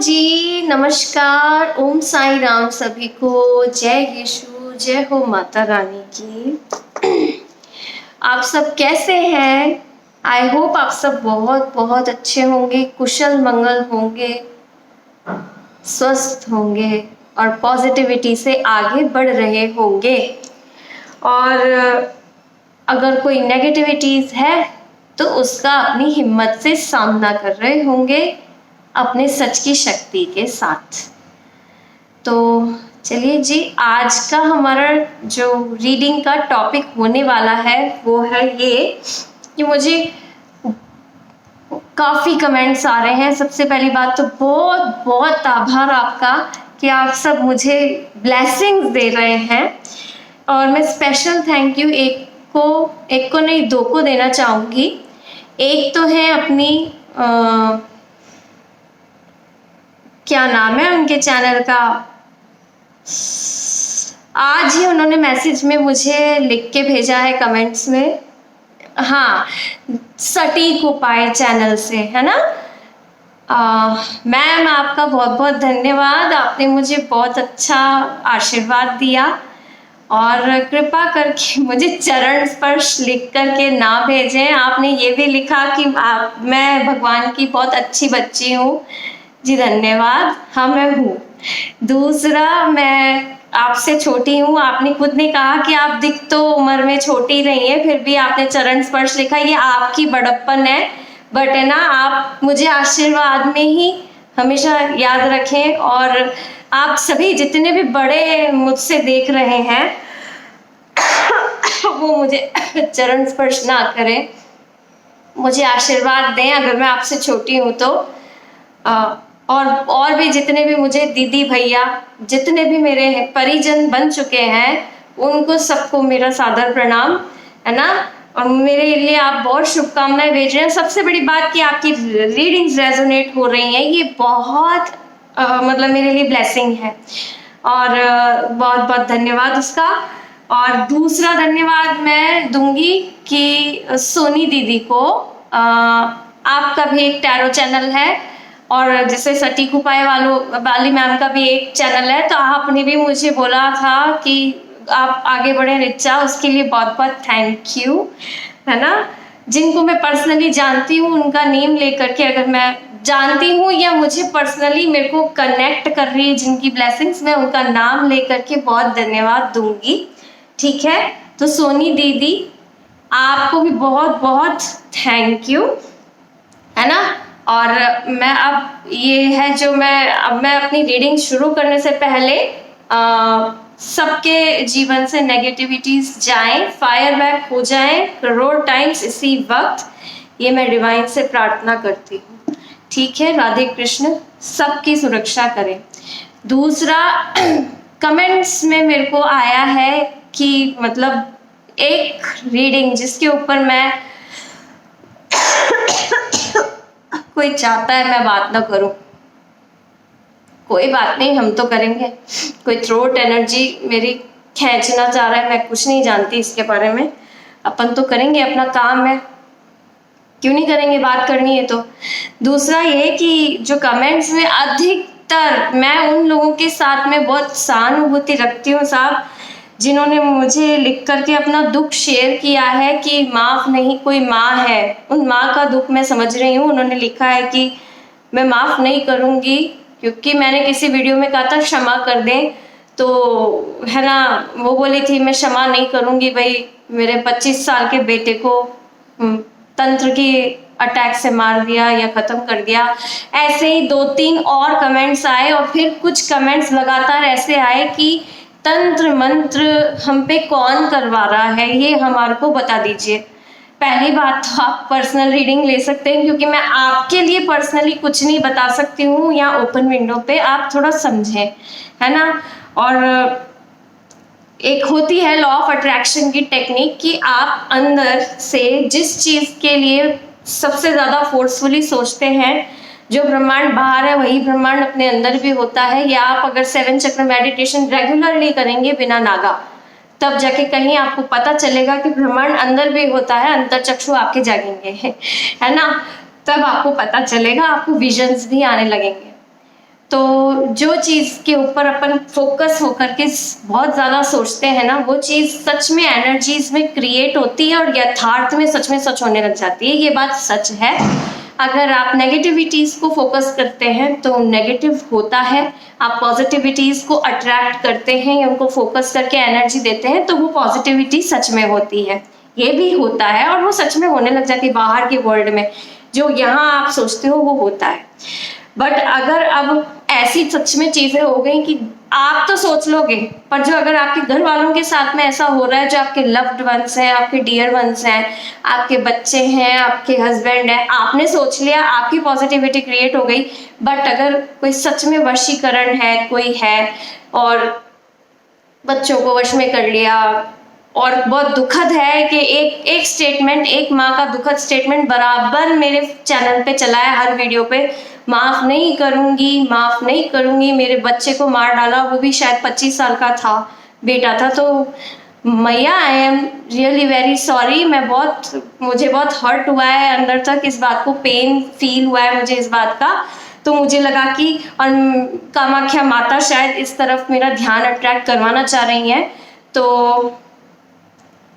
जी, नमस्कार, ओम साई राम सभी को, जय यीशु, जय हो माता रानी की। आप सब कैसे हैं? आई होप आप सब बहुत बहुत अच्छे होंगे, कुशल मंगल होंगे, स्वस्थ होंगे और पॉजिटिविटी से आगे बढ़ रहे होंगे। और अगर कोई नेगेटिविटीज है तो उसका अपनी हिम्मत से सामना कर रहे होंगे अपने सच की शक्ति के साथ। तो चलिए जी, आज का हमारा जो रीडिंग का टॉपिक होने वाला है वो है ये कि मुझे काफ़ी कमेंट्स आ रहे हैं। सबसे पहली बात तो बहुत बहुत आभार आपका कि आप सब मुझे ब्लेसिंग्स दे रहे हैं, और मैं स्पेशल थैंक यू एक को नहीं, दो को देना चाहूँगी। एक तो है अपनी क्या नाम है उनके चैनल का, आज ही उन्होंने मैसेज में मुझे लिख के भेजा है कमेंट्स में, हाँ, सटीक उपाय चैनल से, है ना। मैम आपका बहुत बहुत धन्यवाद, आपने मुझे बहुत अच्छा आशीर्वाद दिया, और कृपा करके मुझे चरण स्पर्श लिख करके ना भेजें। आपने ये भी लिखा कि मैं भगवान की बहुत अच्छी बच्ची हूँ। जी धन्यवाद, हाँ मैं हूँ। दूसरा, मैं आपसे छोटी हूँ, आपने खुद ने कहा कि आप दिख तो उम्र में छोटी रही हैं, फिर भी आपने चरण स्पर्श लिखा, ये आपकी बड़प्पन है, बट है ना, आप मुझे आशीर्वाद में ही हमेशा याद रखें। और आप सभी जितने भी बड़े मुझसे देख रहे हैं वो मुझे चरण स्पर्श ना करें, मुझे आशीर्वाद दें अगर मैं आपसे छोटी हूँ तो। और भी जितने भी मुझे दीदी भैया, जितने भी मेरे परिजन बन चुके हैं, उनको सबको मेरा सादर प्रणाम, है ना। और मेरे लिए आप बहुत शुभकामनाएं भेज रहे हैं। सबसे बड़ी बात कि आपकी रीडिंग्स रेजोनेट हो रही हैं, ये बहुत मतलब मेरे लिए ब्लेसिंग है, और बहुत बहुत धन्यवाद उसका। और दूसरा धन्यवाद मैं दूंगी कि सोनी दीदी को, आपका भी एक टैरो चैनल है, और जैसे सटीक उपाय वाली मैम का भी एक चैनल है, तो आपने भी मुझे बोला था कि आप आगे बढ़े रिचा, उसके लिए बहुत बहुत थैंक यू, है ना। जिनको मैं पर्सनली जानती हूँ उनका नेम लेकर के, अगर मैं जानती हूँ या मुझे पर्सनली मेरे को कनेक्ट कर रही है जिनकी ब्लेसिंग्स, मैं उनका नाम लेकर के बहुत धन्यवाद दूंगी, ठीक है। तो सोनी दीदी आपको भी बहुत बहुत थैंक यू, है ना। और मैं अब ये है जो मैं अपनी रीडिंग शुरू करने से पहले सबके जीवन से नेगेटिविटीज जाएं, फायर बैक हो जाएं करोड़ टाइम्स इसी वक्त, ये मैं डिवाइन से प्रार्थना करती हूँ, ठीक है। राधे कृष्ण, सबकी सुरक्षा करें। दूसरा, कमेंट्स में मेरे को आया है कि मतलब एक रीडिंग जिसके ऊपर मैं कोई चाहता है मैं बात ना करूं, कोई बात नहीं, हम तो करेंगे। कोई थ्रोट एनर्जी मेरी खींचना चाह रहा है, मैं कुछ नहीं जानती इसके बारे में, अपन तो करेंगे, अपना काम है, क्यों नहीं करेंगे, बात करनी है तो। दूसरा ये कि जो कमेंट्स में अधिकतर, मैं उन लोगों के साथ में बहुत सहानुभूति रखती हूँ साहब, जिन्होंने मुझे लिख करके अपना दुख शेयर किया है कि माफ़ नहीं, कोई माँ है, उन माँ का दुख मैं समझ रही हूँ। उन्होंने लिखा है कि मैं माफ़ नहीं करूँगी, क्योंकि मैंने किसी वीडियो में कहा था क्षमा कर दें, तो है ना, वो बोली थी मैं क्षमा नहीं करूँगी भाई, मेरे 25 साल के बेटे को तंत्र की अटैक से मार दिया या ख़त्म कर दिया। ऐसे ही 2-3 और कमेंट्स आए, और फिर कुछ कमेंट्स लगातार ऐसे आए कि तंत्र मंत्र हम पे कौन करवा रहा है, ये हमारे को बता दीजिए। पहली बात तो आप पर्सनल रीडिंग ले सकते हैं, क्योंकि मैं आपके लिए पर्सनली कुछ नहीं बता सकती हूँ यहाँ ओपन विंडो पे, आप थोड़ा समझें, है ना। और एक होती है लॉ ऑफ अट्रैक्शन की टेक्निक कि आप अंदर से जिस चीज़ के लिए सबसे ज़्यादा फोर्सफुली सोचते हैं, जो ब्रह्मांड बाहर है वही ब्रह्मांड अपने अंदर भी होता है। या आप अगर 7 चक्र मेडिटेशन रेगुलरली करेंगे बिना नागा, तब जाके कहीं आपको पता चलेगा कि ब्रह्मांड अंदर भी होता है, अंतर चक्षु आपके जागेंगे, है ना, तब आपको पता चलेगा, आपको विजन्स भी आने लगेंगे। तो जो चीज़ के ऊपर अपन फोकस होकर के बहुत ज़्यादा सोचते हैं ना, वो चीज़ सच में एनर्जीज में क्रिएट होती है और यथार्थ में सच होने लग जाती है। ये बात सच है। अगर आप नेगेटिविटीज को फोकस करते हैं तो नेगेटिव होता है, आप पॉजिटिविटीज को अट्रैक्ट करते हैं या उनको फोकस करके एनर्जी देते हैं तो वो पॉजिटिविटी सच में होती है। ये भी होता है और वो सच में होने लग जाती है। बाहर के वर्ल्ड में जो यहाँ आप सोचते हो वो होता है। बट अगर अब ऐसी सच में चीजें हो गई कि आप तो सोच लोगे, पर जो अगर आपके घर वालों के साथ में ऐसा हो रहा है, जो आपके लव्ड वंस हैं, आपके डियर वंस हैं, आपके बच्चे हैं, आपके हस्बैंड हैं, आपने सोच लिया, आपकी पॉजिटिविटी क्रिएट हो गई। बट अगर कोई सच में वशीकरण है, कोई है और बच्चों को वश में कर लिया, और बहुत दुखद है कि एक स्टेटमेंट, एक माँ का दुखद स्टेटमेंट बराबर मेरे चैनल पे चला है हर वीडियो पे, माफ नहीं करूंगी, माफ नहीं करूंगी, मेरे बच्चे को मार डाला, वो भी शायद 25 साल का था, बेटा था। तो मैया I am really very sorry. मुझे बहुत हर्ट हुआ है अंदर तक, इस बात को पेन फील हुआ है मुझे इस बात का। तो मुझे लगा कि और कामाख्या माता शायद इस तरफ मेरा ध्यान अट्रैक्ट करवाना चाह रही हैं, तो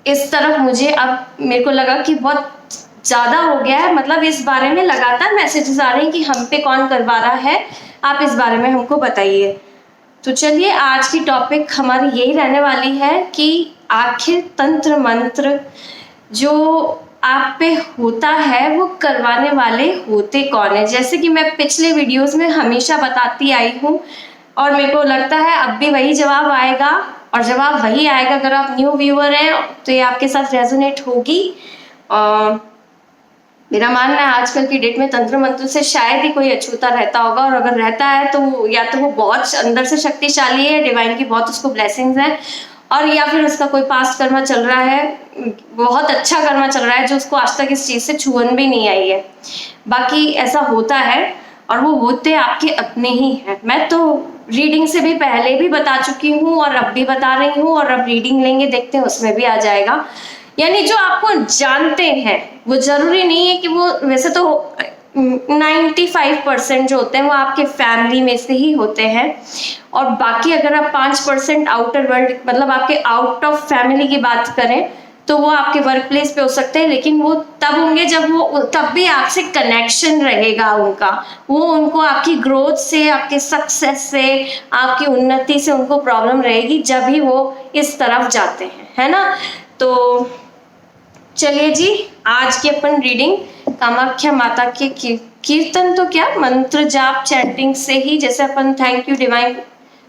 इस तरफ मुझे अब मेरे को लगा कि बहुत ज़्यादा हो गया है। मतलब इस बारे में लगातार मैसेजेस आ रहे हैं कि हम पे कौन करवा रहा है, आप इस बारे में हमको बताइए। तो चलिए, आज की टॉपिक हमारी यही रहने वाली है कि आखिर तंत्र मंत्र जो आप पे होता है वो करवाने वाले होते कौन है। जैसे कि मैं पिछले वीडियोस में हमेशा बताती आई हूँ और मेरे को लगता है अब भी वही जवाब आएगा, और जवाब वही आएगा। अगर आप न्यू व्यूअर हैं तो ये आपके साथ रेजोनेट होगी। मेरा मानना है आजकल की डेट में तंत्र मंत्र से शायद ही कोई अछूता रहता होगा, और अगर रहता है तो या तो वो बहुत अंदर से शक्तिशाली है, डिवाइन की बहुत उसको ब्लेसिंग्स हैं, और या फिर उसका कोई पास्ट कर्मा चल रहा है, बहुत अच्छा कर्मा चल रहा है जो उसको आज तक इस चीज़ से छुअन भी नहीं आई है। बाकी ऐसा होता है और वो होते आपके अपने ही हैं। मैं तो रीडिंग से भी पहले भी बता चुकी हूँ और अब भी बता रही हूँ, और अब रीडिंग लेंगे, देखते हैं उसमें भी आ जाएगा। यानी जो आपको जानते हैं, वो जरूरी नहीं है कि वो, वैसे तो 95% जो होते हैं वो आपके फैमिली में से ही होते हैं, और बाकी अगर आप 5% आउटर वर्ल्ड, मतलब आपके आउट ऑफ फैमिली की बात करें तो वो आपके वर्क प्लेस पे हो सकते हैं, लेकिन वो तब होंगे जब वो, तब भी आपसे कनेक्शन रहेगा उनका, वो उनको आपकी ग्रोथ से, आपके सक्सेस से, आपकी उन्नति से उनको प्रॉब्लम रहेगी जब भी वो इस तरफ जाते हैं, है ना। तो चलिए जी, आज की अपन रीडिंग कामाख्या माता के कीर्तन, तो क्या मंत्र जाप चैंटिंग से ही, जैसे अपन thank you divine,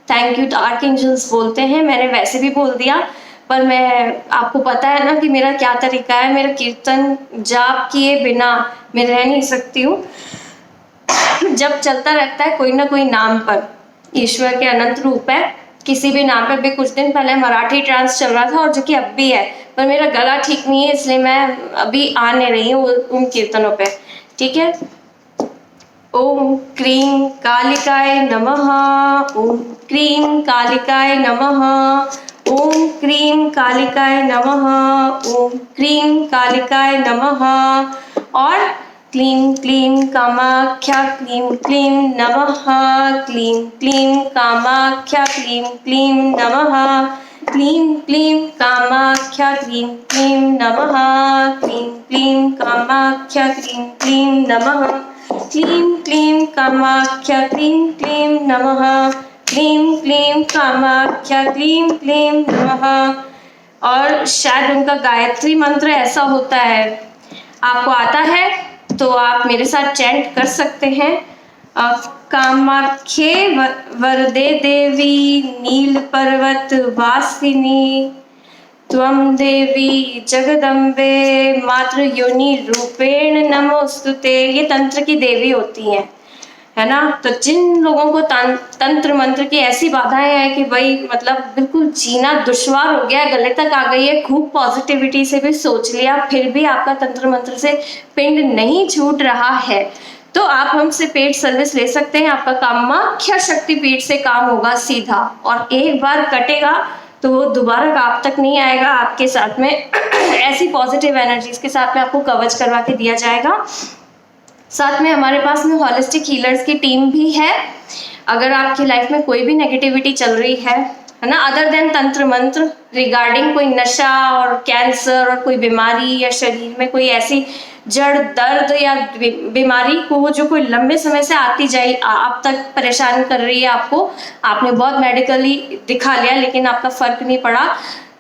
thank you archangels बोलते हैं, मैंने वैसे भी बोल दिया। पर मैं, आपको पता है ना कि मेरा क्या तरीका है, मेरा कीर्तन जाप किए बिना मैं रह नहीं सकती हूँ। जब चलता रहता है कोई ना कोई नाम पर, ईश्वर के अनंत रूप है, किसी भी नाम पर भी। कुछ दिन पहले मराठी ट्रांस चल रहा था और जो कि अब भी है, पर मेरा गला ठीक नहीं है, इसलिए मैं अभी आ नहीं रही हूँ उन कीर्तनों पे, ठीक है। ओम क्रीं कालिकाय नमः, ओम क्रीं कालिकाय नमः, ओम क्रीं कालिकाय नमः, ओम क्रीं कालिकाय नमः। और क्लीं क्लीं कामाख्या क्लीं क्लीं नमः, क्लीं क्लीं कामाख्या क्लीं क्लीं नमः, क्लीं क्लीं कामाख्या क्लीं क्लीं नमः, क्लीं क्लीं कामाख्या क्लीं क्लीं नमः, क्लीं क्लीं कामाख्या क्लीं क्लीं नमः, क्लीं क्लीं कामाख्या क्लीं क्लीं नमः। और शायद उनका गायत्री मंत्र ऐसा होता है, आपको आता है तो आप मेरे साथ चैंट कर सकते हैं। कामाख्ये वरदे देवी नील पर्वत वासिनी, त्वं देवी जगदम्बे मातृ योनि रूपेण नमोस्तुते। ये तंत्र की देवी होती हैं, है ना। तो जिन लोगों को तंत्र मंत्र की ऐसी बाधाएं हैं कि भाई मतलब बिल्कुल जीना दुश्वार हो गया, गले तक आ गई है, खूब पॉजिटिविटी से भी सोच लिया, फिर भी आपका तंत्र मंत्र से पिंड नहीं छूट रहा है, तो आप हमसे पेड सर्विस ले सकते हैं। आपका कामाख्या शक्तिपीठ से काम होगा सीधा, और एक बार कटेगा तो वो दोबारा आप तक नहीं आएगा। आपके साथ में ऐसी पॉजिटिव एनर्जीज के साथ में आपको कवच करवा के दिया जाएगा। साथ में हमारे पास में होलिस्टिक हीलर्स की टीम भी है। अगर आपकी लाइफ में कोई भी नेगेटिविटी चल रही है ना, अदर देन तंत्र मंत्र, रिगार्डिंग कोई नशा और कैंसर और कोई बीमारी या शरीर में कोई ऐसी जड़ दर्द या बीमारी को जो कोई लंबे समय से आती जाए आप तक परेशान कर रही है आपको, आपने बहुत मेडिकली दिखा लिया लेकिन आपका फर्क नहीं पड़ा,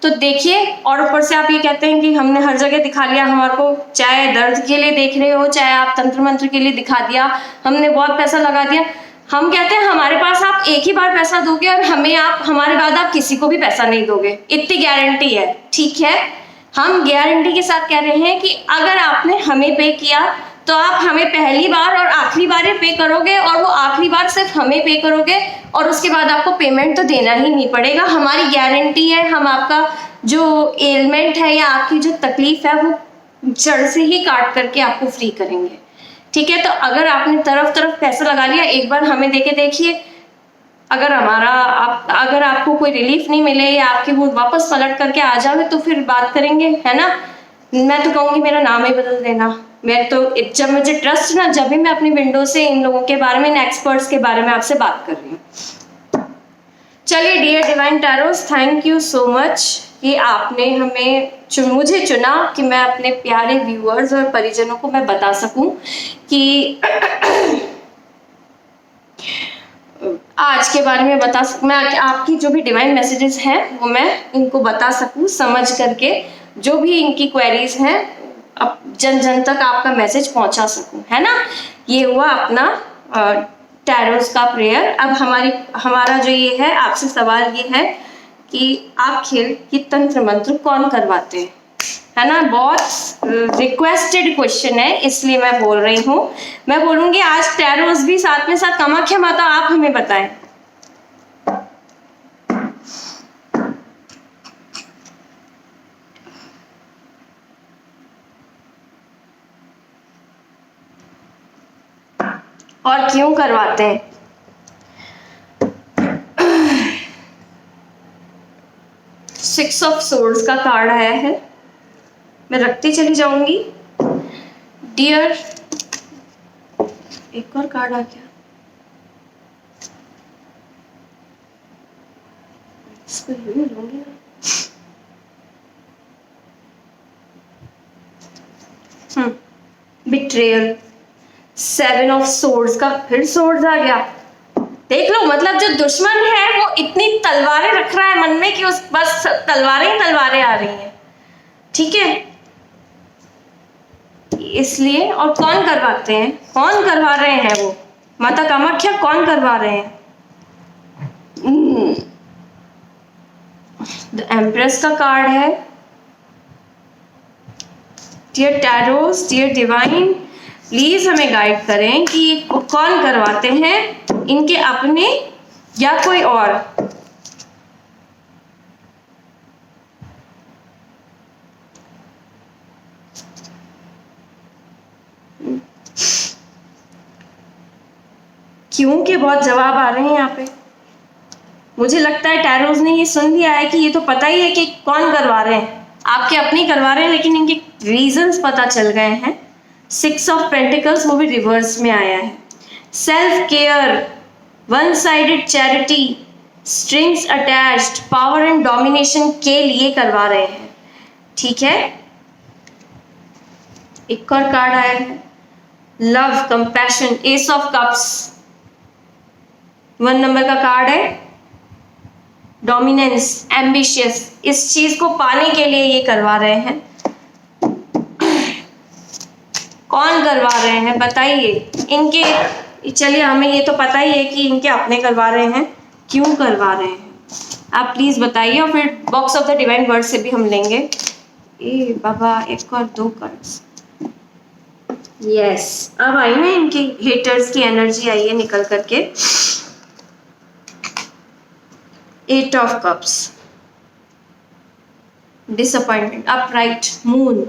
तो देखिए। और ऊपर से आप ये कहते हैं कि हमने हर जगह दिखा लिया, हमारे को चाहे दर्द के लिए देख रहे हो चाहे आप तंत्र मंत्र के लिए दिखा दिया, हमने बहुत पैसा लगा दिया। हम कहते हैं हमारे पास आप एक ही बार पैसा दोगे और हमें आप हमारे बाद आप किसी को भी पैसा नहीं दोगे, इतनी गारंटी है, ठीक है। हम गारंटी के साथ कह रहे हैं कि अगर आपने हमें पे किया तो आप हमें पहली बार और आखिरी बार पे करोगे, और वो आखिरी बार सिर्फ हमें पे करोगे और उसके बाद आपको पेमेंट तो देना ही नहीं पड़ेगा, हमारी गारंटी है। हम आपका जो एलिमेंट है या आपकी जो तकलीफ है वो जड़ से ही काट करके आपको फ्री करेंगे, ठीक है। तो अगर आपने तरफ तरफ पैसा लगा लिया, एक बार हमें देके देखिए, अगर अगर आपको कोई रिलीफ नहीं मिले या आपकी मूड वापस पलट करके आ जाए तो फिर बात करेंगे, है ना। मैं तो कहूँगी मेरा नाम ही बदल देना। मैं तो जब मुझे ट्रस्ट ना, जब भी मैं अपनी विंडो से इन लोगों के बारे में, इन एक्सपर्ट्स के बारे में आपसे बात कर रही हूँ। चलिए dear divine tarots, thank you so much कि आपने मुझे चुना कि मैं अपने प्यारे व्यूअर्स और परिजनों को मैं बता सकूं कि आज के बारे में मैं आपकी जो भी डिवाइन मैसेजेस हैं वो मैं इनको बता सकूं, समझ करके जो भी इनकी क्वेरीज हैं अब जन जन तक आपका मैसेज पहुंचा सकूं, है ना। ये हुआ अपना टैरोस का प्रेयर। अब हमारा जो ये है आपसे सवाल ये है कि आखिर ये तंत्र मंत्र कौन करवाते हैं, है ना। बहुत रिक्वेस्टेड क्वेश्चन है इसलिए मैं बोल रही हूँ। मैं बोलूंगी आज टैरोस भी साथ में साथ कामाख्या माता आप हमें बताएं। और क्यों करवाते हैं। सिक्स ऑफ सोर्ड्स का कार्ड आया है, मैं रखती चली जाऊंगी। डियर, एक और कार्ड आ गया, इसको यूं लूंगी ना। बिट्रेयल, सेवन ऑफ सोर्ड्स का फिर सोर्ड्स आ गया। देख लो, मतलब जो दुश्मन है वो इतनी तलवारें रख रहा है मन में कि उस बस तलवारें ही तलवारें आ रही हैं, ठीक है। इसलिए, और कौन करवाते हैं, कौन करवा रहे हैं, वो माता कामाख्या कौन करवा रहे हैं। द एम्प्रेस का कार्ड है। डियर टैरोस, डियर डिवाइन, प्लीज हमें गाइड करें कि ये कौन करवाते हैं, इनके अपने या कोई और। क्यों के बहुत जवाब आ रहे हैं यहाँ पे। मुझे लगता है टैरोस ने ये सुन लिया है कि ये तो पता ही है कि कौन करवा रहे हैं, आपके अपने करवा रहे हैं, लेकिन इनके रीजंस पता चल गए हैं। सिक्स ऑफ पेंटिकल्स वो भी रिवर्स में आया है। Self care, one sided charity, strings attached, power and domination के लिए करवा रहे हैं, ठीक है। एक और कार्ड आया है, love, compassion, S of cups, 1 number का कार्ड है। डोमिनेंस, एम्बिशियस, इस चीज को पाने के लिए ये करवा रहे हैं। कौन करवा रहे हैं बताइए इनके। चलिए, हमें ये तो पता ही है कि इनके अपने करवा रहे हैं, क्यों करवा रहे हैं आप प्लीज बताइए। और फिर box of the divine word से भी हम लेंगे। ए बाबा, एक और 2 कार्ड्स। यस, अब आई ना इनकी हेटर्स की एनर्जी आई है निकल करके। 8 of cups, disappointment, upright, moon.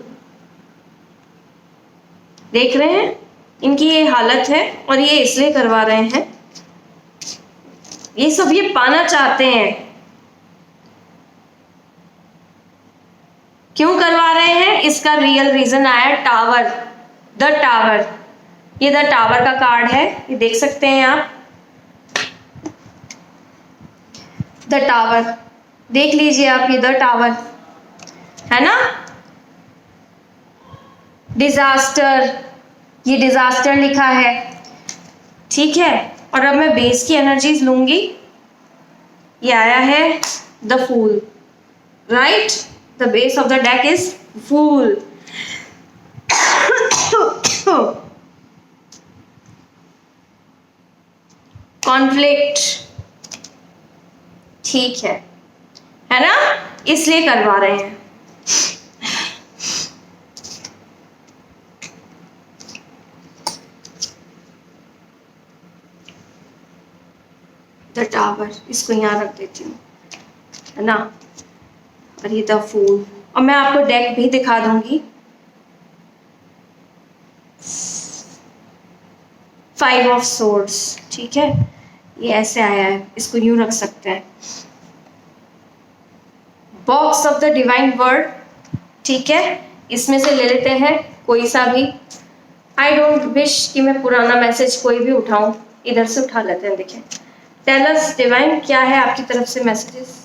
देख रहे हैं इनकी ये हालत है और ये इसलिए करवा रहे हैं, ये सब ये पाना चाहते हैं। क्यों करवा रहे हैं, इसका रियल रीजन आया टावर, द टावर। ये द टावर का कार्ड है, ये देख सकते हैं आप। द टावर, देख लीजिए आप, ये द टावर है ना। डिजास्टर, ये डिजास्टर लिखा है, ठीक है। और अब मैं बेस की एनर्जीज लूंगी, ये आया है the fool, right. The base of the deck is fool. Conflict, ठीक है ना, इसलिए करवा रहे हैं। द टावर, इसको यहाँ रख देती हूँ, है ना। और ये द फूल, और मैं आपको डेक भी दिखा दूंगी। 5 ऑफ सोर्ड्स, ठीक है, ये ऐसे आया है, इसको यूं रख सकते हैं। Box of the divine word, ठीक है, इसमें से ले लेते हैं कोई सा भी। आई डोंट विश कि मैं पुराना मैसेज कोई भी उठाऊं, इधर से उठा लेते हैं। देखें, टेल अस डिवाइन, क्या है आपकी तरफ से मैसेजेस।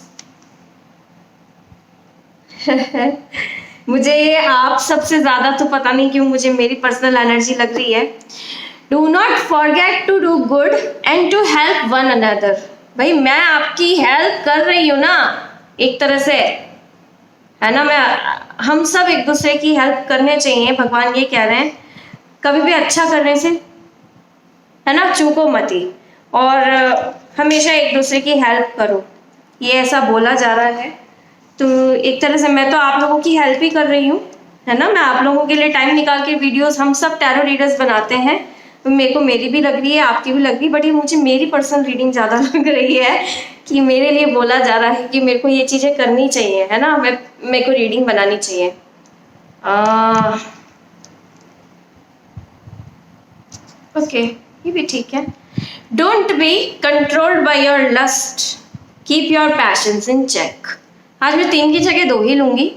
मुझे ये आप सबसे ज्यादा तो पता नहीं क्यों मुझे मेरी पर्सनल एनर्जी लग रही है। Do not forget to do good and to help one another. भाई मैं आपकी हेल्प कर रही हूँ ना, एक तरह से, है ना। हम सब एक दूसरे की हेल्प करने चाहिए, भगवान ये कह रहे हैं। कभी भी अच्छा करने से, है ना, चूको मती, और हमेशा एक दूसरे की हेल्प करो, ये ऐसा बोला जा रहा है। तो एक तरह से मैं तो आप लोगों की हेल्प ही कर रही हूँ, है ना। मैं आप लोगों के लिए टाइम निकाल के वीडियोस, हम सब टैरो रीडर्स बनाते हैं, तो मेरे को मेरी भी लग रही है, आपकी भी लग रही है, बट ये मुझे मेरी पर्सनल रीडिंग ज़्यादा लग रही है कि मेरे लिए बोला जा रहा है कि मेरे को ये चीज़ें करनी चाहिए, है ना। मेरे को रीडिंग बनानी चाहिए। ओके, ये भी ठीक है। Don't be controlled by your lust, keep your passions in check. आज मैं 3 की जगह 2 ही लूंगी,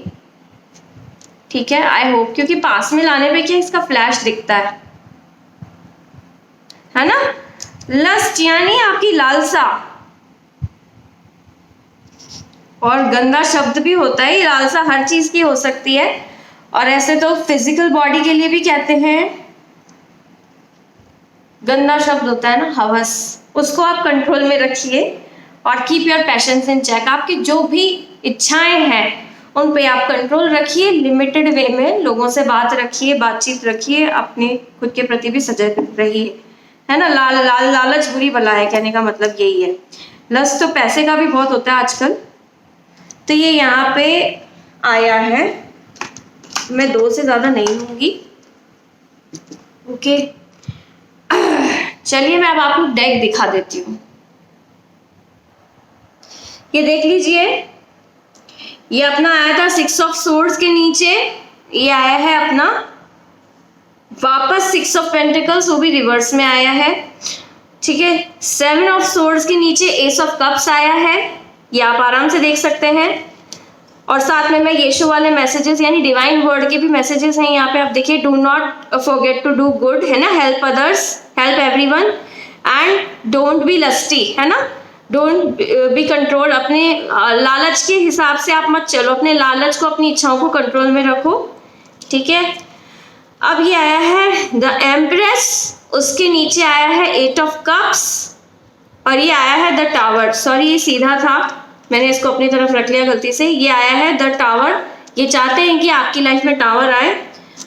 ठीक है, आई होप, क्योंकि पास में लाने पे क्या इसका फ्लैश दिखता है ना। लस्ट यानी आपकी लालसा, और गंदा शब्द भी होता है, लालसा हर चीज की हो सकती है, और ऐसे तो फिजिकल बॉडी के लिए भी कहते हैं। गंदा शब्द होता है ना हवस, उसको आप कंट्रोल में रखिए, और keep your passions in check. आपकी जो भी इच्छाएं हैं उन पे आप कंट्रोल रखिए, लिमिटेड वे में लोगों से बात रखिए, बातचीत रखिए, अपने खुद के प्रति भी सजग रहिए, है ना। लालच बुरी बला है, कहने का मतलब यही है। लस्ट तो पैसे का भी बहुत होता है आजकल। तो ये यहाँ पे आया है, मैं 2 से ज्यादा नहीं लूंगी, ओके। चलिए मैं अब आपको डेक दिखा देती हूँ, ये देख लीजिए। ये अपना आया था 6 ऑफ सोर्ड्स के नीचे, ये आया है अपना वापस 6 ऑफ पेंटिकल्स, वो भी रिवर्स में आया है, ठीक है। 7 ऑफ सोर्ड्स के नीचे एस ऑफ कप्स आया है, ये आप आराम से देख सकते हैं। और साथ में मैं यीशु वाले मैसेजेस यानी डिवाइन वर्ड के भी मैसेजेस हैं यहाँ पे, आप देखिए। Do not forget to do good, है ना, help others, help everyone, and don't be lusty, है ना, डोंट बी कंट्रोल। अपने लालच के हिसाब से आप मत चलो, अपने लालच को, अपनी इच्छाओं को कंट्रोल में रखो, ठीक है। अब ये आया है द एम्प्रेस, उसके नीचे आया है 8 ऑफ कप्स, और ये आया है द टावर। सॉरी, ये सीधा था, मैंने इसको अपनी तरफ रख लिया गलती से। ये आया है द टावर, ये चाहते हैं कि आपकी लाइफ में टावर आए,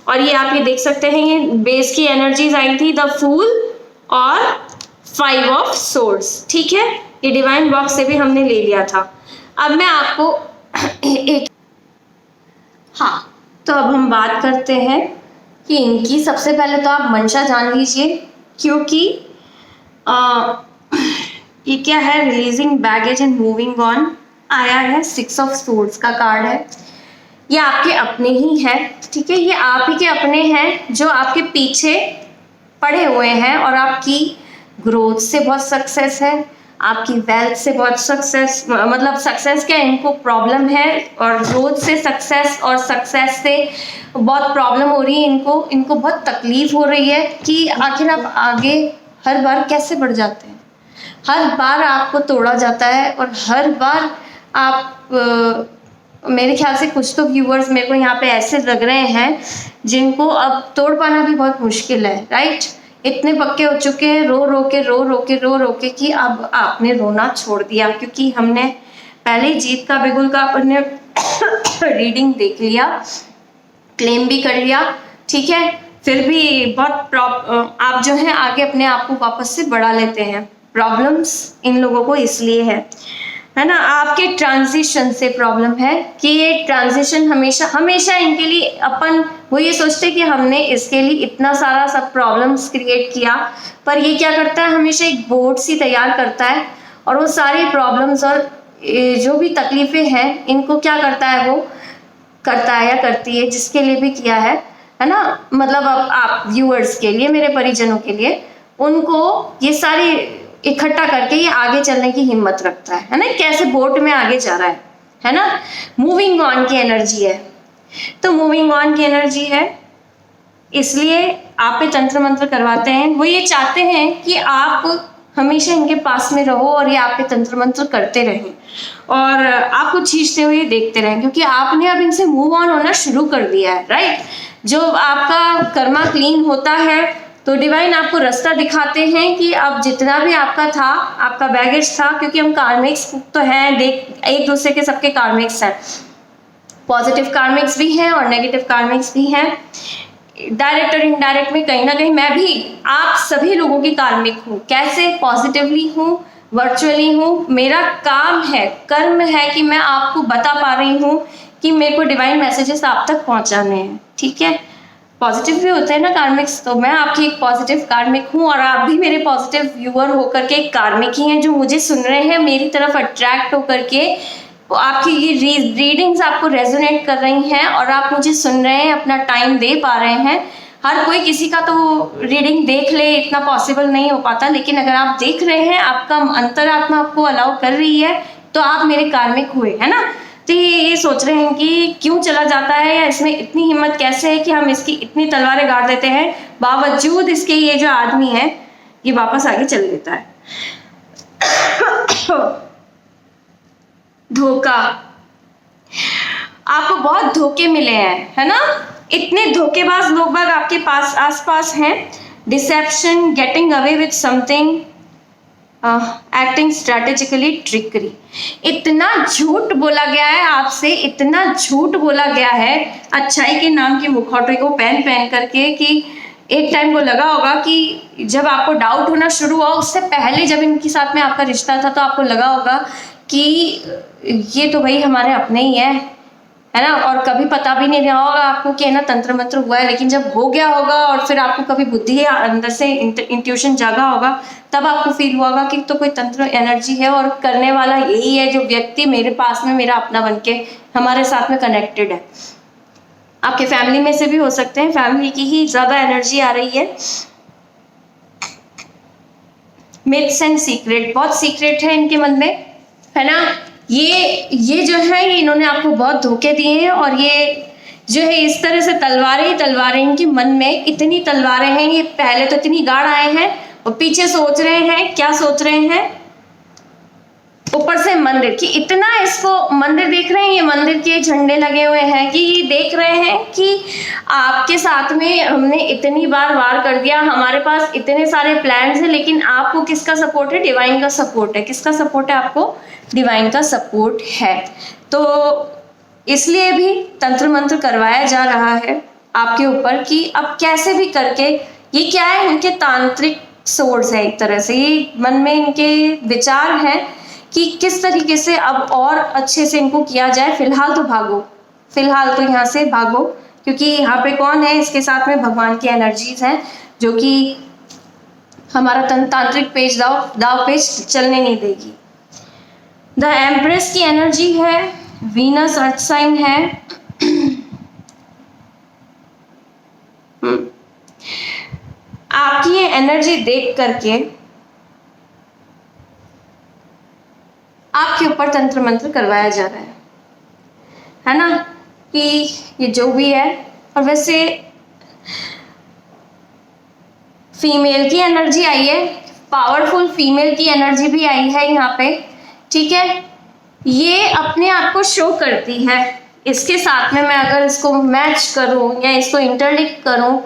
और ये आप ये देख सकते हैं, ये बेस की एनर्जीज आई थी, द फूल और 5 ऑफ सोर्ड्स, ठीक है। ये डिवाइन बॉक्स से भी हमने ले लिया था। अब मैं आपको एक, हाँ, तो अब हम बात करते हैं कि इनकी, सबसे पहले तो आप मंशा जान लीजिए, क्योंकि ये क्या है, releasing baggage and moving on आया है। 6 ऑफ सोर्ड्स का कार्ड है, ये आपके अपने ही हैं, ठीक है। ये आप ही के अपने हैं जो आपके पीछे पड़े हुए हैं, और आपकी ग्रोथ से बहुत सक्सेस है, आपकी वेल्थ से बहुत सक्सेस, मतलब सक्सेस क्या, इनको प्रॉब्लम है, और ग्रोथ से सक्सेस, और सक्सेस से बहुत प्रॉब्लम हो रही है इनको बहुत तकलीफ हो रही है कि आखिर आप आगे हर बार कैसे बढ़ जाते हैं। हर बार आपको तोड़ा जाता है और हर बार आप मेरे ख्याल से कुछ तो व्यूअर्स मेरे को यहाँ पे ऐसे लग रहे हैं जिनको अब तोड़ पाना भी बहुत मुश्किल है, राइट। इतने पक्के हो चुके हैं रो के कि अब आपने रोना छोड़ दिया, क्योंकि हमने पहले ही जीत का बिगुल का अपने रीडिंग देख लिया, क्लेम भी कर लिया, ठीक है। फिर भी बहुत आप जो है आगे अपने आप को वापस से बढ़ा लेते हैं। प्रॉब्लम्स इन लोगों को इसलिए है ना, आपके ट्रांजिशन से प्रॉब्लम है कि ये ट्रांजिशन हमेशा इनके लिए अपन वो ये सोचते कि हमने इसके लिए इतना सारा सब प्रॉब्लम्स क्रिएट किया, पर ये क्या करता है, हमेशा एक बोर्ड सी तैयार करता है और वो सारी प्रॉब्लम्स और जो भी तकलीफें हैं इनको क्या करता है, वो करता है या करती है, जिसके लिए भी किया है ना, मतलब अब आप व्यूअर्स के लिए, मेरे परिजनों के लिए, उनको ये सारी इकट्ठा करके ये आगे चलने की हिम्मत रखता है ना, कैसे बोट में आगे जा रहा है ना। मूविंग ऑन की एनर्जी है, तो मूविंग ऑन की एनर्जी है, इसलिए आप पे तंत्र मंत्र करवाते हैं। वो ये चाहते हैं कि आप हमेशा इनके पास में रहो और ये आप पे तंत्र मंत्र करते रहें और आपको खींचते हुए देखते रहें, क्योंकि आपने अब इनसे मूव ऑन होना शुरू कर दिया है, राइट। जो आपका कर्मा क्लीन होता है तो डिवाइन आपको रास्ता दिखाते हैं कि अब जितना भी आपका था, आपका बैगेज था, क्योंकि हम कार्मिक्स तो हैं, एक दूसरे के सबके कार्मिक्स हैं, पॉजिटिव कार्मिक्स भी हैं और नेगेटिव कार्मिक्स भी हैं। डायरेक्ट और इनडायरेक्ट में कहीं ना कहीं मैं भी आप सभी लोगों की कार्मिक हूँ, कैसे पॉजिटिवली हूँ, वर्चुअली हूँ। मेरा काम है, कर्म है कि मैं आपको बता पा रही हूँ कि मेरे को डिवाइन मैसेजेस आप तक पहुँचाने हैं, ठीक है। पॉजिटिव भी होते हैं ना कार्मिक्स, तो मैं आपकी एक पॉजिटिव कार्मिक हूँ और आप भी मेरे पॉजिटिव व्यूअर होकर के एक कार्मिक ही हैं, जो मुझे सुन रहे हैं, मेरी तरफ अट्रैक्ट होकर के आपकी ये रीडिंग्स आपको रेजोनेट कर रही हैं और आप मुझे सुन रहे हैं, अपना टाइम दे पा रहे हैं। हर कोई किसी का तो रीडिंग देख ले, इतना पॉसिबल नहीं हो पाता, लेकिन अगर आप देख रहे हैं, आपका अंतरात्मा आपको अलाउ कर रही है, तो आप मेरे कार्मिक हुए, है ना। तो ये सोच रहे हैं कि क्यों चला जाता है, या इसमें इतनी हिम्मत कैसे है कि हम इसकी इतनी तलवारें गाड़ देते हैं, बावजूद इसके ये जो आदमी है ये वापस आगे चल देता है। धोखा, आपको बहुत धोखे मिले हैं, है ना। इतने धोखेबाज लोग बाग आपके पास आसपास हैं। Deception, getting away with something, acting strategically, trickery. इतना झूठ बोला गया है आपसे, इतना झूठ बोला गया है अच्छाई के नाम के मुखौटे को पहन करके कि एक टाइम को लगा होगा कि जब आपको डाउट होना शुरू हुआ, उससे पहले जब इनके साथ में आपका रिश्ता था, तो आपको लगा होगा कि ये तो भाई हमारे अपने ही है ना, और कभी पता भी नहीं रहा होगा आपको कि है ना तंत्र मंत्र हुआ है। लेकिन जब हो गया होगा और फिर आपको कभी बुद्धि या अंदर से इंट्यूशन जागा होगा, तब आपको फील हुआ होगा कि तो कोई तंत्र एनर्जी है और करने वाला यही है, जो व्यक्ति मेरे पास में मेरा अपना बनके हमारे साथ में कनेक्टेड है। आपके फैमिली में से भी हो सकते हैं, फैमिली की ही ज्यादा एनर्जी आ रही है। मिथ्स एंड सीक्रेट, बहुत सीक्रेट है इनके मन में, है ना। ये जो है, ये इन्होंने आपको बहुत धोखे दिए हैं और ये जो है इस तरह से तलवारें ही तलवारें, इनके मन में इतनी तलवारें हैं। ये पहले तो इतनी गाढ़ आए हैं और पीछे सोच रहे हैं, क्या सोच रहे हैं, ऊपर से मंदिर की, इतना इसको मंदिर देख रहे हैं, ये मंदिर के झंडे लगे हुए हैं कि ये देख रहे हैं कि आपके साथ में हमने इतनी बार वार कर दिया, हमारे पास इतने सारे प्लान्स हैं, लेकिन आपको किसका सपोर्ट है, डिवाइन का सपोर्ट है। किसका सपोर्ट है आपको, डिवाइन का सपोर्ट है। तो इसलिए भी तंत्र मंत्र करवाया जा रहा है आपके ऊपर कि अब कैसे भी करके, ये क्या है, इनके तांत्रिक सोर्स है एक तरह से, ये मन में इनके विचार हैं कि किस तरीके से अब और अच्छे से इनको किया जाए। फिलहाल तो भागो, फिलहाल तो यहाँ से भागो, क्योंकि यहाँ पे कौन है, इसके साथ में भगवान की एनर्जीज हैं, जो कि हमारा तांत्रिक पेज दाव पेज चलने नहीं देगी। द एम्प्रेस की एनर्जी है, वीनस अर्थ साइन है। आपकी ये एनर्जी देख करके आपके ऊपर तंत्र मंत्र करवाया जा रहा है ना, कि ये जो भी है। और वैसे फीमेल की एनर्जी आई है, पावरफुल फीमेल की एनर्जी भी आई है यहाँ पे, ठीक है। ये अपने आप को शो करती है। इसके साथ में मैं अगर इसको मैच करूं या इसको इंटरलिंक करूं,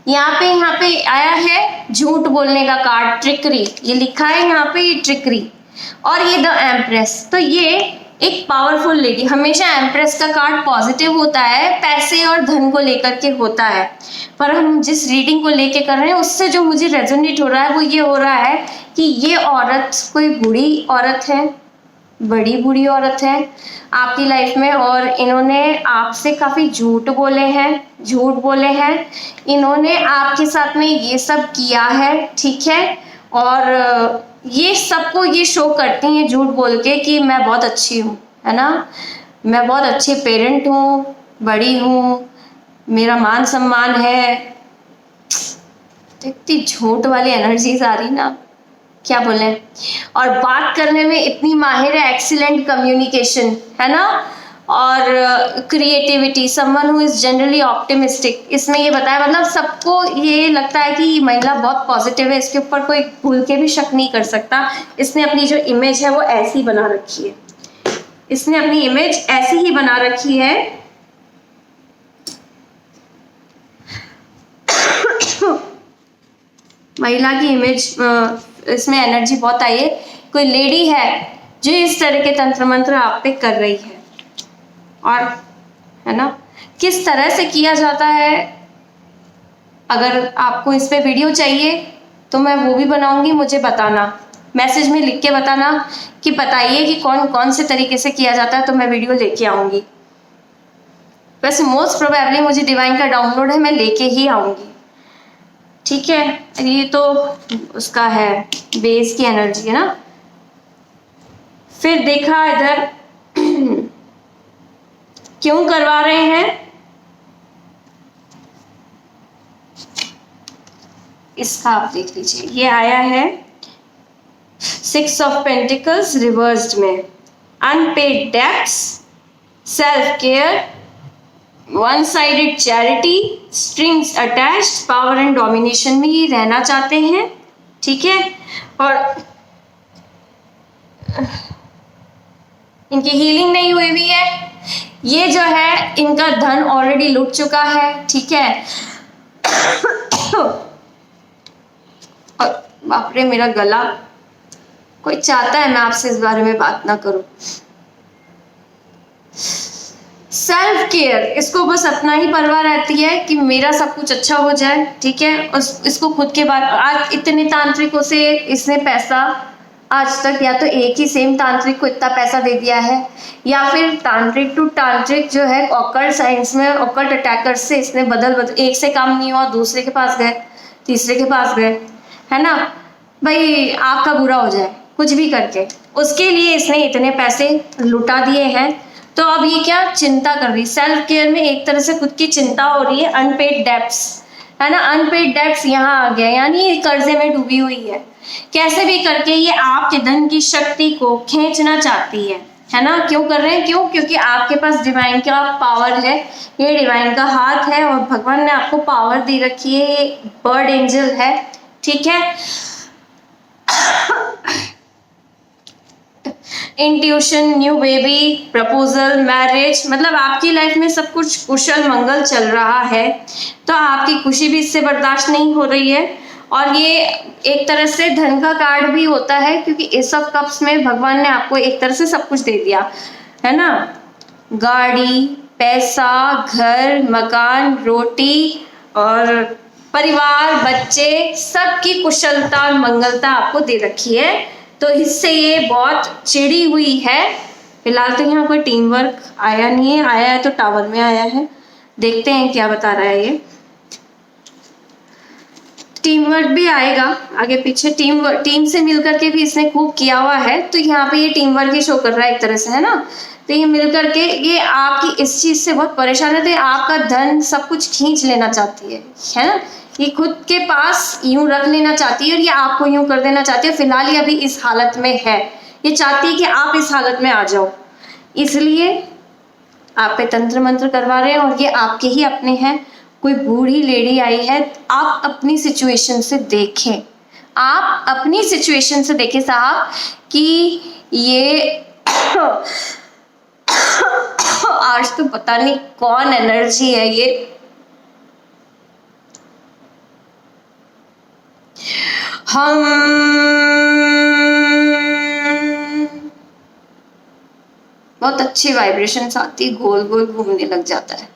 यहाँ पे आया है झूठ बोलने का कार्ड, ट्रिकरी, ये लिखा है यहाँ पे, ये ट्रिकरी, और ये द एम्प्रेस। तो ये एक पावरफुल लेडी, हमेशा एम्प्रेस का कार्ड पॉजिटिव होता है, पैसे और धन को लेकर के होता है, पर हम जिस रीडिंग को लेके कर रहे हैं उससे जो मुझे रेजोनेट हो रहा है वो ये हो रहा है कि ये औरत कोई बुरी औरत है, बड़ी बुरी औरत है आपकी लाइफ में, और इन्होंने आपसे काफी झूठ बोले हैं, इन्होंने आपके साथ में ये सब किया है, ठीक है। और ये सबको ये शो करती हैं झूठ बोल के कि मैं बहुत अच्छी हूँ, है ना, मैं बहुत अच्छे पेरेंट हूँ, बड़ी हूँ, मेरा मान सम्मान है। इतनी झूठ वाली एनर्जीज आ रही ना, क्या बोले। और बात करने में इतनी माहिर है, एक्सीलेंट कम्युनिकेशन, है ना, और creativity, someone who is generally optimistic. इसमें ये बताया, मतलब सबको ये लगता है कि ये महिला बहुत पॉजिटिव है, इसके ऊपर कोई भूल के भी शक नहीं कर सकता। इसने अपनी जो इमेज है वो ऐसी बना रखी है, इसने अपनी इमेज ऐसी ही बना रखी है। महिला की इमेज, इसमें एनर्जी बहुत आई है। कोई लेडी है जो इस तरह के तंत्र मंत्र आप पे कर रही है, और है ना, किस तरह से किया जाता है। अगर आपको इस पे वीडियो चाहिए तो मैं वो भी बनाऊंगी, मुझे बताना, मैसेज में लिख के बताना कि बताइए कि कौन कौन से तरीके से किया जाता है, तो मैं वीडियो लेके आऊंगी। वैसे मोस्ट प्रोबेबली मुझे डिवाइन का डाउनलोड है, मैं लेके ही आऊंगी, ठीक है। ये तो उसका है, बेस की एनर्जी है ना। फिर देखा इधर क्यों करवा रहे हैं, इसका आप देख लीजिए। ये आया है 6 ऑफ पेंटिकल्स रिवर्स्ड में, unpaid debts, self care, one sided charity, strings attached, power and domination में ये रहना चाहते हैं, ठीक है। और इनकी हीलिंग नहीं हुई हुई है, ये जो है इनका धन ऑलरेडी लुट चुका है, ठीक है। और बाप रे मेरा गला, कोई चाहता है मैं आपसे इस बारे में बात ना करूं। सेल्फ केयर, इसको बस अपना ही परवाह रहती है कि मेरा सब कुछ अच्छा हो जाए, ठीक है। इसको खुद के बाद, आज इतने तांत्रिकों से इसने पैसा आज तक, या तो एक ही सेम तांत्रिक को इतना पैसा दे दिया है, या फिर तांत्रिक टू तांत्रिक जो है ऑकल्ट साइंस में ऑकल्ट अटैकर से इसने बदल एक से काम नहीं हुआ दूसरे के पास गए, तीसरे के पास गए, है ना। भाई आपका बुरा हो जाए कुछ भी करके, उसके लिए इसने इतने पैसे लुटा दिए हैं। तो अब ये क्या चिंता कर रही, सेल्फ केयर में एक तरह से खुद की चिंता हो रही है। अनपेड डेब्ट्स, है ना, अनपेड डेब्ट्स यहाँ आ गया, यानी ये कर्जे में डूबी हुई है। कैसे भी करके ये आपके धन की शक्ति को खींचना चाहती है ना। क्यों कर रहे हैं, क्यों, क्योंकि आपके पास डिवाइन का पावर है, ये डिवाइन का हाथ है, और भगवान ने आपको पावर दे रखी है, ये बर्ड एंजल है, ठीक है। Intuition, new baby, proposal, marriage, मतलब आपकी लाइफ में सब कुछ कुशल मंगल चल रहा है, तो आपकी खुशी भी इससे बर्दाश्त नहीं हो रही है। और ये एक तरह से धन का कार्ड भी होता है, क्योंकि एस ऑफ कप्स में भगवान ने आपको एक तरह से सब कुछ दे दिया है ना, गाड़ी, पैसा, घर, मकान, रोटी और परिवार, बच्चे, सबकी कुशलता और मंगलता आपको दे रखी है। तो इससे ये बहुत चिड़ी हुई है। फिलहाल तो यहाँ कोई टीम वर्क आया नहीं है, आया है तो टावर में आया है, देखते हैं क्या बता रहा है ये। टीम वर्क भी आएगा आगे पीछे, टीम से मिल करके भी इसने खूब किया हुआ है, तो यहाँ पे ये टीम वर्क ही शो कर रहा है एक तरह से, है ना। तो ये मिल करके ये आपकी इस चीज से बहुत परेशान है, तो आपका धन सब कुछ खींच लेना चाहती है ना। ये खुद के पास यूं रख लेना चाहती है और ये आपको यूं कर देना चाहती है। फिलहाल ये अभी इस हालत में है, ये चाहती है कि आप इस हालत में आ जाओ, इसलिए आप पे तंत्र मंत्र करवा रहे हैं। और ये आपके ही अपने हैं, कोई बूढ़ी लेडी आई है, आप अपनी सिचुएशन से देखें, आप अपनी सिचुएशन से देखें साहब कि ये आज तो पता नहीं कौन एनर्जी है ये। हम बहुत अच्छी वाइब्रेशंस आती, गोल गोल घूमने लग जाता है।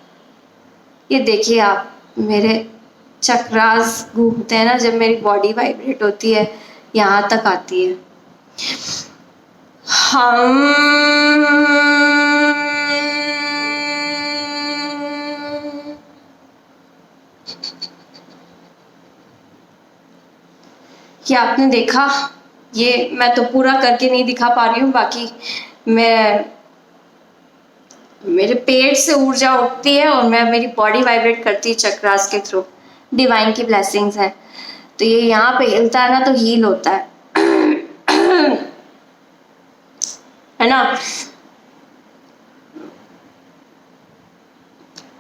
ये देखिए आप, मेरे चक्रास घूमते हैं ना, जब मेरी बॉडी वाइब्रेट होती है यहाँ तक आती है। हम ये आपने देखा, ये मैं तो पूरा करके नहीं दिखा पा रही हूँ, बाकी मैं मेरे पेट से ऊर्जा उठती है और मैं मेरी बॉडी वाइब्रेट करती है चक्रास के थ्रू। डिवाइन की ब्लेसिंग्स है, तो ये यहाँ पे हिलता है ना तो हील होता है ना।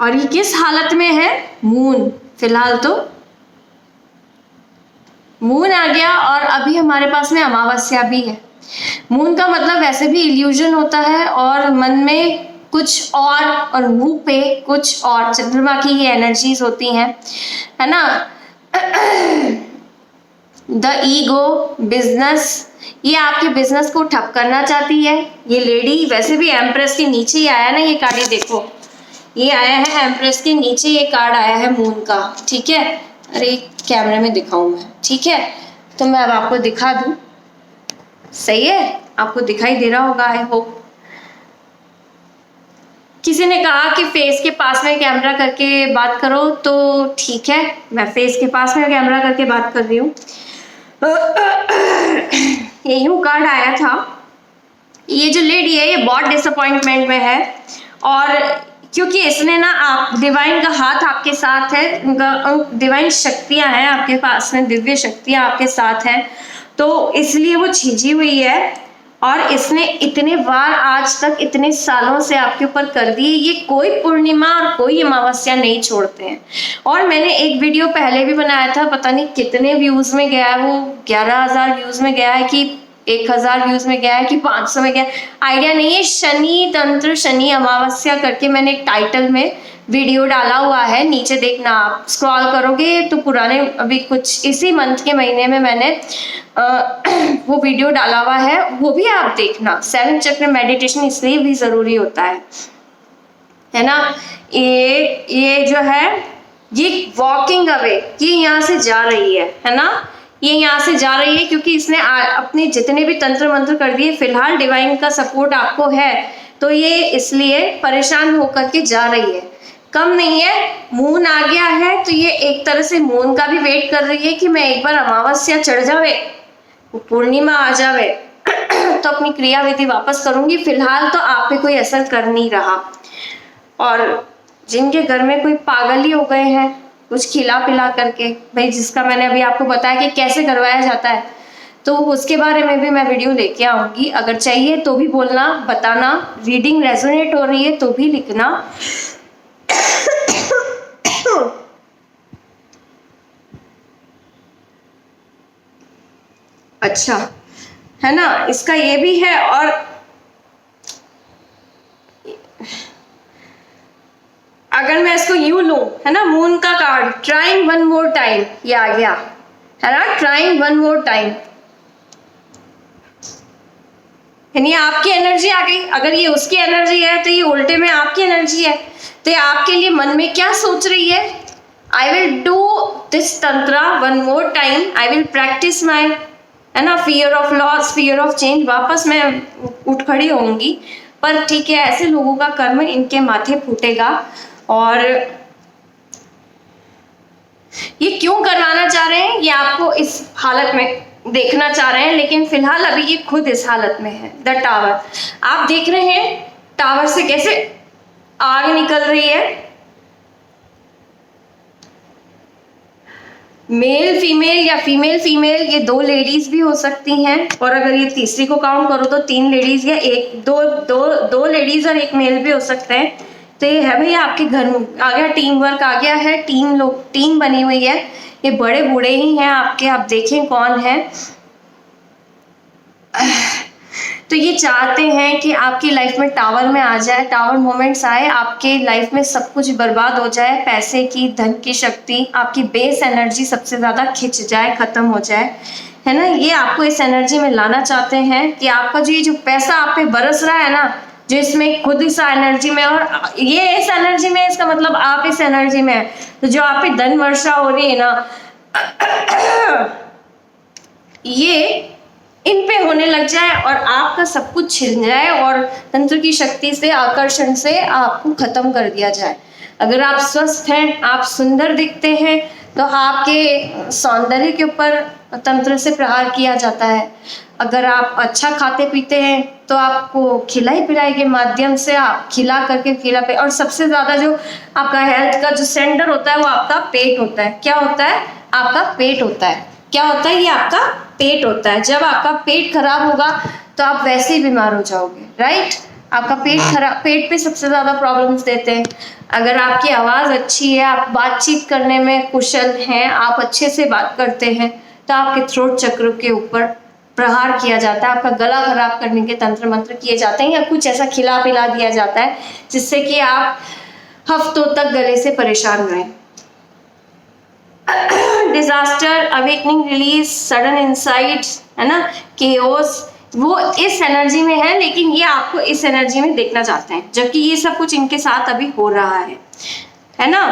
और ये किस हालत में है? मून, फिलहाल तो मून आ गया और अभी हमारे पास में अमावस्या भी है। मून का मतलब वैसे भी इल्यूजन होता है और मन में कुछ और मुंह पे कुछ और, चंद्रमा की ये एनर्जीज होती हैं, है ना। द ईगो, बिजनेस, ये आपके बिजनेस को ठप करना चाहती है। ये लेडी वैसे भी एम्प्रेस के नीचे ही आया ना ये कार्ड, ये देखो ये आया है एम्प्रेस के नीचे, ये कार्ड आया है मून का, ठीक है। अरे कैमरे में दिखाऊं मैं, ठीक है, तो मैं अब आपको दिखा दूं, सही है, आपको दिखाई दे रहा होगा आई होप। किसी ने कहा कि फेस के पास में कैमरा करके बात करो, तो ठीक है, मैं फेस के पास में कैमरा करके बात कर रही हूँ। ये यूं कार्ड आया था। ये जो लेडी है ये बहुत डिसअपॉइंटमेंट में है, और क्योंकि इसने ना, आप डिवाइन का हाथ आपके साथ है, उनका डिवाइन शक्तियां हैं आपके पास में, दिव्य शक्तियां आपके साथ हैं, तो इसलिए वो झिझी हुई है। और इसने इतने बार आज तक इतने सालों से आपके ऊपर कर दी, ये कोई पूर्णिमा और कोई अमावस्या नहीं छोड़ते हैं। और मैंने एक वीडियो पहले भी बनाया था, पता नहीं कितने व्यूज में गया है वो, 11,000 व्यूज में गया है कि 1,000 व्यूज में गया है कि 500 में गया, आइडिया नहीं है। शनि तंत्र, शनि अमावस्या करके मैंने एक टाइटल में वीडियो डाला हुआ है, नीचे देखना, आप स्क्रॉल करोगे तो पुराने, अभी कुछ इसी मंथ के महीने में मैंने वो वीडियो डाला हुआ है, वो भी आप देखना। 7 चक्र मेडिटेशन इसलिए भी जरूरी होता है ना। ये जो है ये वॉकिंग अवे, ये यहाँ से जा रही है ना, ये यहाँ से जा रही है क्योंकि इसने अपने जितने भी तंत्र मंत्र कर दिए। फिलहाल डिवाइन का सपोर्ट आपको है, तो ये इसलिए परेशान होकर के जा रही है, कम नहीं है। मून आ गया है तो ये एक तरह से मून का भी वेट कर रही है कि मैं एक बार अमावस्या चढ़ जावे, पूर्णिमा आ जावे तो अपनी क्रिया विधि वापस करूंगी। फिलहाल तो आप पे कोई असर कर नहीं रहा। और जिनके घर में कोई पागल ही हो गए हैं कुछ खिला पिला करके, भाई जिसका मैंने अभी आपको बताया कि कैसे करवाया जाता है, तो उसके बारे में भी मैं वीडियो लेके आऊंगी। अगर चाहिए तो भी बोलना, बताना। रीडिंग रेजोनेट हो रही है तो भी लिखना। अच्छा है ना, इसका ये भी है। और अगर मैं इसको यूं लूं, है ना, मून का card, trying one more time, ये आ गया है ना, ट्राइंग वन मोर टाइम, यानी आपकी एनर्जी आ गई। अगर ये उसकी एनर्जी है तो ये उल्टे में आपकी एनर्जी है। तो ये आपके लिए मन में क्या सोच रही है? I will do this tantra one more time, I will practice my, है ना, fear of loss, fear of change, वापस मैं उठ खड़ी होंगी। पर ठीक है, ऐसे लोगों का कर्म इनके माथे फूटेगा। और ये क्यों करवाना चाह रहे हैं, ये आपको इस हालत में देखना चाह रहे हैं, लेकिन फिलहाल अभी ये खुद इस हालत में है। द टावर, आप देख रहे हैं टावर से कैसे आग निकल रही है। मेल फीमेल या फीमेल फीमेल, ये 2 लेडीज भी हो सकती हैं। और अगर ये तीसरी को काउंट करो तो 3 लेडीज या दो लेडीज और 1 मेल भी हो सकते हैं। तो ये है भैया आपके घर में आ गया, टीम वर्क आ गया है, टीम बनी हुई है। ये बड़े बूढ़े ही हैं आपके, आप देखें कौन है। तो ये चाहते हैं कि आपकी लाइफ में टावर में आ जाए, टावर मोमेंट्स आए, आपके लाइफ में सब कुछ बर्बाद हो जाए, पैसे की, धन की शक्ति, आपकी बेस एनर्जी सबसे ज़्यादा खिंच जाए, ख़त्म हो जाए, है ना। ये आपको इस एनर्जी में लाना चाहते हैं कि आपका जो पैसा आप पे बरस रहा है ना, जो इसमें खुद इस एनर्जी में, और ये इस एनर्जी में, इसका मतलब आप इस एनर्जी में है, तो जो आप पे धन वर्षा हो रही है ना, ये इन पे होने लग जाए और आपका सब कुछ छिन जाए और तंत्र की शक्ति से, आकर्षण से आपको खत्म कर दिया जाए। अगर आप स्वस्थ हैं, आप सुंदर दिखते हैं, तो आपके सौंदर्य के ऊपर तंत्र से प्रहार किया जाता है। अगर आप अच्छा खाते पीते हैं तो आपको खिलाई पिलाई के माध्यम से आप खिला करके और सबसे ज्यादा जो आपका हेल्थ का जो सेंटर होता है वो आपका पेट होता है। क्या होता है? आपका पेट होता है। क्या होता है? ये आपका पेट होता है। जब आपका पेट खराब होगा तो आप वैसे ही बीमार हो जाओगे, राइट। आपका पेट खराब, पेट पे सबसे ज्यादा प्रॉब्लम्स देते हैं। अगर आपकी आवाज अच्छी है, आप बातचीत करने में कुशल हैं, आप अच्छे से बात करते हैं, तो आपके थ्रोट चक्र के ऊपर प्रहार किया जाता है, आपका गला खराब करने के तंत्र मंत्र किए जाते हैं, या कुछ ऐसा खिला पिला दिया जाता है जिससे कि आप हफ्तों तक गले से परेशान रहें। Disaster, awakening, release, sudden insight, है ना, केओस, वो इस एनर्जी में है, लेकिन ये आपको इस एनर्जी में देखना चाहते हैं, जबकि ये सब कुछ इनके साथ अभी हो रहा है ना।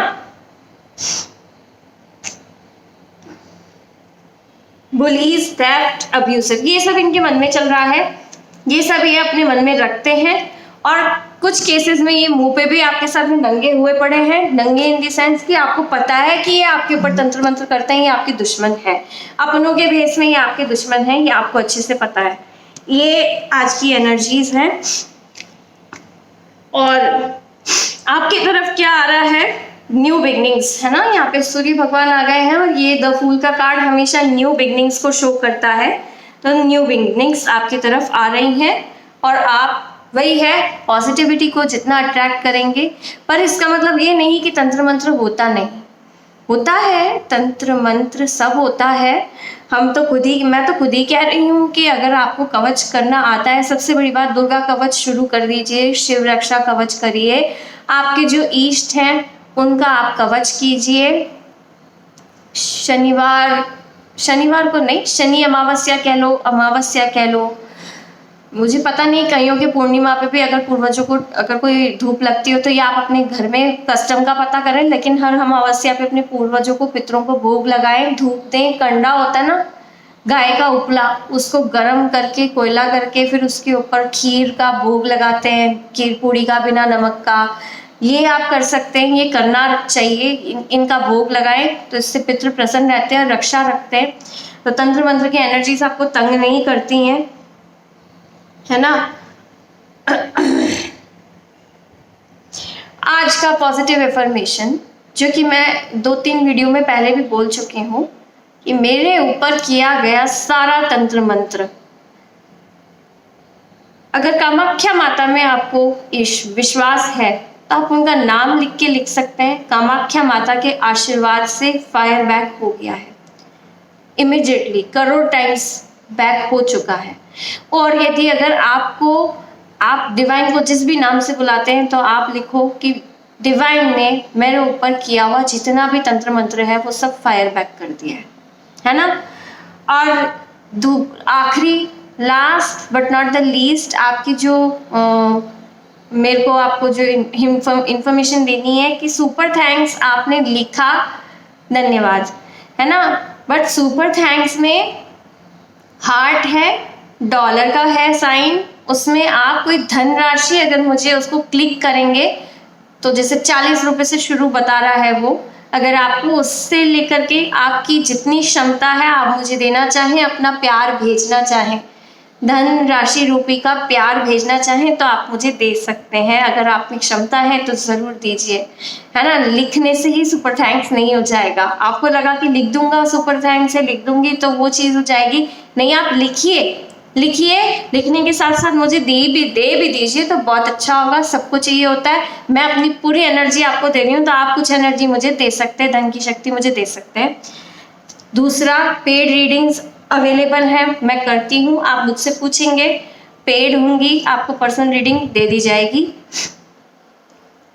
बुलीज, थेफ्ट, अब्यूसिव, ये सब इनके मन में चल रहा है, ये सब ये अपने मन में रखते हैं, और कुछ केसेस में ये मुंह पे भी आपके साथ में नंगे हुए पड़े हैं। नंगे इन द सेंस कि आपको पता है कि ये आपके ऊपर तंत्र मंत्र करते हैं, ये आपके दुश्मन है, अपनों के भेष में ये आपके दुश्मन है, ये आपको अच्छे से पता है। ये आज की एनर्जीज हैं। और आपकी तरफ क्या आ रहा है? न्यू बिगनिंग्स, है ना। यहाँ पे सूर्य भगवान आ गए हैं, और ये द फूल का कार्ड हमेशा न्यू बिगनिंग्स को शो करता है। तो न्यू बिगनिंग्स आपकी तरफ आ रही हैं, और आप वही है, पॉजिटिविटी को जितना अट्रैक्ट करेंगे। पर इसका मतलब ये नहीं कि तंत्र मंत्र होता नहीं, होता है, तंत्र मंत्र सब होता है। मैं तो खुद ही कह रही हूँ कि अगर आपको कवच करना आता है, सबसे बड़ी बात, दुर्गा कवच शुरू कर दीजिए, शिव रक्षा कवच करिए, आपके जो ईष्ट हैं उनका आप कवच कीजिए। शनिवार को नहीं, शनि अमावस्या कह लो, अमावस्या कह लो, मुझे पता नहीं, कईयों के पूर्णिमा पे भी अगर पूर्वजों को अगर कोई धूप लगती हो तो ये आप अपने घर में कस्टम का पता करें, लेकिन हर अमावस्या पे अपने पूर्वजों को, पितरों को भोग लगाएं, धूप दें। कंडा होता है ना गाय का उपला, उसको गर्म करके, कोयला करके, फिर उसके ऊपर खीर का भोग लगाते हैं, खीर पूड़ी का, बिना नमक का। ये आप कर सकते हैं, ये करना चाहिए। इनका भोग लगाएं तो इससे पितृ प्रसन्न रहते हैं और रक्षा रखते हैं। तो तंत्र मंत्र की एनर्जीज आपको तंग नहीं करती हैं, है ना। आज का पॉजिटिव एफर्मेशन, जो कि मैं 2-3 वीडियो में पहले भी बोल चुकी हूँ, कि मेरे ऊपर किया गया सारा तंत्र मंत्र, अगर कामाख्या माता में आपको विश्वास है तो आप उनका नाम लिख के लिख सकते हैं। कामाख्या माता के आशीर्वाद से फायर बैक हो गया है, इमिडिएटली करोड़ टाइम्स बैक हो चुका है। और यदि अगर आप डिवाइन को जिस भी नाम से बुलाते हैं, तो आप लिखो कि डिवाइन ने मेरे ऊपर किया हुआ जितना भी तंत्र मंत्र है वो सब फायर बैक कर दिया है ना। और आखिरी, last but not the least, आपकी जो मेरे को आपको जो इंफॉर्मेशन देनी है कि सुपर थैंक्स आपने लिखा, धन्यवाद, है ना। बट सुपर थैंक्स में हार्ट है, डॉलर का है साइन, उसमें आप कोई धनराशि अगर मुझे उसको क्लिक करेंगे तो जैसे 40 रुपए से शुरू बता रहा है वो, अगर आपको उससे लेकर के आपकी जितनी क्षमता है आप मुझे देना चाहें, अपना प्यार भेजना चाहें, धन राशि रूपी का प्यार भेजना चाहें, तो आप मुझे दे सकते हैं। अगर आप में क्षमता है तो जरूर दीजिए, है ना। लिखने से ही सुपर थैंक्स नहीं हो जाएगा। आपको लगा कि लिख दूंगा, सुपर थैंक्स है लिख दूंगी तो वो चीज हो जाएगी, नहीं। आप लिखिए, लिखने के साथ साथ मुझे दे भी दीजिए तो बहुत अच्छा होगा। सबको चाहिए होता है, मैं अपनी पूरी एनर्जी आपको दे रही हूँ, तो आप कुछ एनर्जी मुझे दे सकते हैं, धन की शक्ति मुझे दे सकते हैं, दूसरा, पेड रीडिंग्स अवेलेबल है, मैं करती हूँ, आप मुझसे पूछेंगे, पेड होंगी, आपको पर्सनल रीडिंग दे दी जाएगी।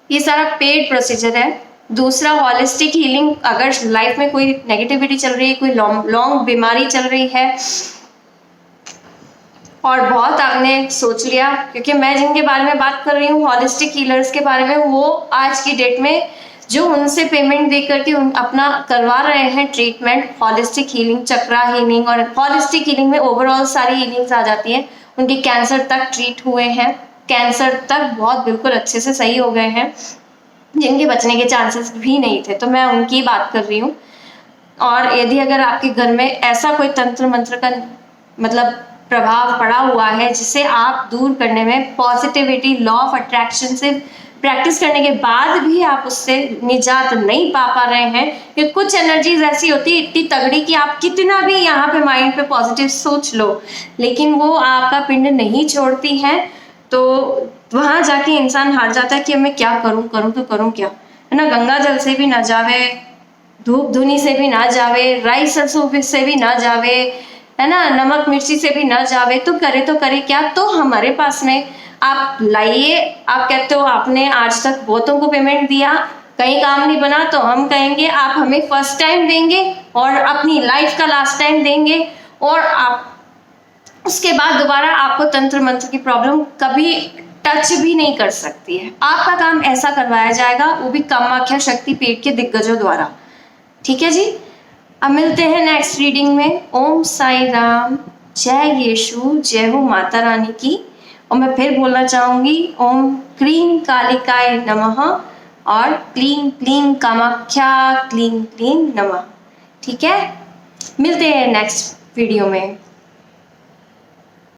ये सारा पेड प्रोसीजर है। दूसरा, हॉलिस्टिक हीलिंग, अगर लाइफ में कोई नेगेटिविटी चल रही है, कोई लॉन्ग बीमारी चल रही है और बहुत आपने सोच लिया, क्योंकि मैं जिनके बारे में बात कर रही हूँ हॉलिस्टिक हीलर्स के बारे में, वो आज की डेट में जो उनसे पेमेंट दे करके अपना करवा रहे हैं ट्रीटमेंट, हॉलिस्टिक हीलिंग, चक्रा हीलिंग, और हॉलिस्टिक हीलिंग में ओवरऑल सारी हीलिंग्स आ जाती है। उनके कैंसर तक ट्रीट हुए हैं, कैंसर तक बहुत बिल्कुल अच्छे से सही हो गए हैं, जिनके बचने के चांसेस भी नहीं थे, तो मैं उनकी बात कर रही हूँ। और यदि अगर आपके घर में ऐसा कोई तंत्र मंत्र का मतलब प्रभाव पड़ा हुआ है जिसे आप दूर करने में पॉजिटिविटी, लॉ ऑफ अट्रैक्शन से प्रैक्टिस करने के बाद भी आप उससे निजात नहीं पा रहे हैं, कि कुछ एनर्जीज ऐसी होती है इतनी तगड़ी कि आप कितना भी यहाँ पे माइंड पे पॉजिटिव सोच लो, लेकिन वो आपका पिंड नहीं छोड़ती हैं, तो वहां जाके इंसान हार जाता है कि अब मैं क्या करूं, करूं तो करूं क्या, है ना। गंगा जल से भी ना जावे, धूप धुनी से भी ना जावे, राई सरसों से भी ना जावे, है ना, नमक मिर्ची से भी ना जावे, तो करे क्या। तो हमारे पास में आप लाइए। आप कहते हो आपने आज तक बहुतों को पेमेंट दिया, कहीं काम नहीं बना, तो हम कहेंगे आप हमें फर्स्ट टाइम देंगे और अपनी लाइफ का लास्ट टाइम देंगे, और आप उसके बाद दोबारा आपको तंत्र मंत्र की प्रॉब्लम कभी टच भी नहीं कर सकती है। आपका काम ऐसा करवाया जाएगा, वो भी कामाख्या शक्ति पीठ के दिग्गजों द्वारा। ठीक है जी, अब मिलते हैं नेक्स्ट रीडिंग में। ओम साई राम, जय यीशु, जय हो माता रानी की। और मैं फिर बोलना चाहूंगी, ओम क्लीं कालिकाय नमः और क्लीं क्लीं कामाख्या क्लीं क्लीं नमः। ठीक है, मिलते हैं नेक्स्ट वीडियो में।